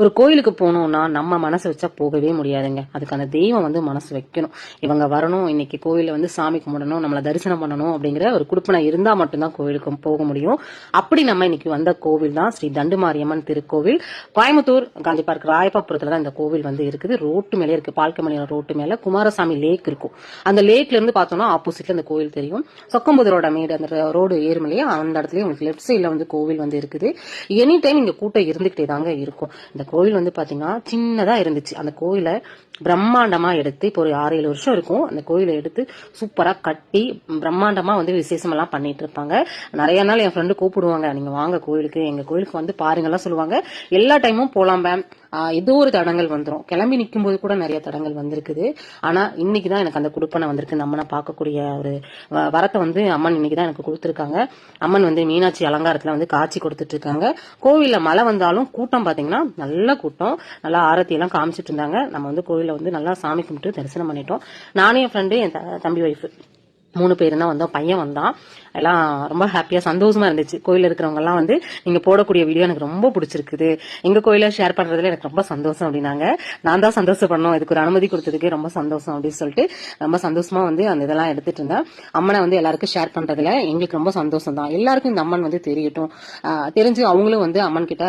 ஒரு கோயிலுக்கு போகணும்னா நம்ம மனசு வச்சா போகவே முடியாதுங்க. அதுக்கு அந்த தெய்வம் மனசு வைக்கணும். இவங்க வரணும், இன்னைக்கு கோயில சாமி கும்பிடணும், நம்மள தரிசனம் பண்ணணும் அப்படிங்கிற ஒரு குடுப்பனை இருந்தா மட்டும்தான் கோயிலுக்கு போக முடியும். அப்படி நம்ம இன்னைக்கு வந்த கோவில் தான் ஸ்ரீ தண்டுமாரியம்மன் திருக்கோவில். கோயம்புத்தூர் காந்தி பார்க் ராயப்பாபுரத்துல தான் இந்த கோவில் இருக்குது. ரோட்டு மேலே இருக்கு. பால்கமணி ரோட்டு மேல குமாரசாமி லேக் இருக்கும். அந்த லேக்ல இருந்து பார்த்தோம்னா ஆப்போசிட்ல இந்த கோவில் தெரியும். சொக்கம்புதரோட மேடு அந்த ரோடு ஏறுமலையே அந்த இடத்துல உங்களுக்கு லெப்ட் சைட்ல கோவில் இருக்குது. எனி டைம் இங்க கூட்டம் இருந்துகிட்டே தாங்க இருக்கும். இந்த கோவில் பாத்தீங்கன்னா சின்னதா இருந்துச்சு. அந்த கோயிலை பிரம்மாண்டமா எடுத்து இப்போ ஒரு 6-7 வருஷம் இருக்கும். அந்த கோயிலை எடுத்து சூப்பரா கட்டி பிரம்மாண்டமா விசேஷம் எல்லாம் பண்ணிட்டு இருப்பாங்க. நிறைய நாள் என் ஃப்ரெண்டு கூப்பிடுவாங்க, நீங்க வாங்க கோயிலுக்கு, எங்க கோயிலுக்கு பாருங்கலாம் சொல்லுவாங்க. எல்லா டைமும் போலாம் மேம், ஏதோ ஒரு தடங்கள் வந்துடும். கிளம்பி நிற்கும் போது கூட நிறைய தடங்கள் வந்திருக்குது. ஆனா இன்னைக்குதான் எனக்கு அந்த குடுப்பனை வந்திருக்கு. நம்மனை பார்க்கக்கூடிய ஒரு வரத்தை அம்மன் இன்னைக்குதான் எனக்கு கொடுத்துருக்காங்க. அம்மன் மீனாட்சி அலங்காரத்துல காட்சி கொடுத்துட்டு இருக்காங்க. கோவில்ல மழை வந்தாலும் கூட்டம் பாத்தீங்கன்னா நல்ல கூட்டம். நல்லா ஆரத்தி எல்லாம் காமிச்சிட்டு இருந்தாங்க. நம்ம கோவில நல்லா சாமி கும்பிட்டு தரிசனம் பண்ணிட்டோம். நானே என் ஃப்ரெண்டு, என் தம்பி ஒய்ஃப் 3 பேர் தான் வந்தோம். பையன் வந்தான். எல்லாம் ரொம்ப ஹாப்பியா சந்தோஷமா இருந்துச்சு. கோயில இருக்கிறவங்க எல்லாம் நீங்க போடக்கூடிய வீடியோ எனக்கு ரொம்ப பிடிச்சிருக்குது, எங்க கோயில ஷேர் பண்றதுல எனக்கு ரொம்ப சந்தோஷம் அப்படின்னாங்க. நான் தான் சந்தோஷப்படணும், இதுக்கு ஒரு அனுமதி கொடுத்ததுக்கு ரொம்ப சந்தோஷம் அப்படின்னு சொல்லிட்டு ரொம்ப சந்தோஷமா அந்த இதெல்லாம் எடுத்துட்டு இருந்தேன். அம்மனை எல்லாருக்கும் ஷேர் பண்றதுல எங்களுக்கு ரொம்ப சந்தோஷம் தான். எல்லாருக்கும் இந்த அம்மன் தெரியட்டும், தெரிஞ்சு அவங்களும் அம்மன் கிட்ட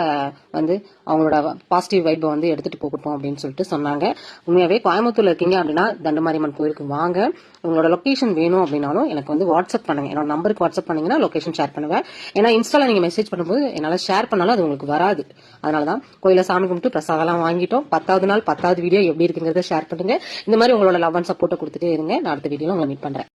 அவங்களோட பாசிட்டிவ் வைப்பை எடுத்துட்டு போகட்டும் அப்படின்னு சொல்லிட்டு சொன்னாங்க. உண்மையாவே கோயம்புத்தூர்ல இருக்கீங்க அப்படின்னா தண்டுமாரியம்மன் கோயிலுக்கு வாங்க. உங்களோட லொகேஷன் வேணும் அப்படின்னாலும் எனக்கு வாட்ஸ்அப் பண்ணுங்க. என்னோட நம்பருக்கு வாட்ஸ்அப் பண்ணீங்கன்னா லொகேஷன் ஷேர் பண்ணுவேன். ஏன்னா இன்ஸ்டால நீங்க மெசேஜ் பண்ணும்போது என்னால ஷேர் பண்ணாலும் அது உங்களுக்கு வராது. அதனாலதான் கோயில சாமி கும்பிட்டு பிரசாதம் வாங்கிட்டோம். 10வது நாள் 10வது வீடியோ எப்படி இருக்குங்கிறத ஷேர் பண்ணுங்க. இந்த மாதிரி உங்களோட லவ் அண்ட் சப்போர்ட்டை கொடுத்துட்டே இருங்க. நான் அடுத்த வீடியோல உங்களை மீட் பண்றேன்.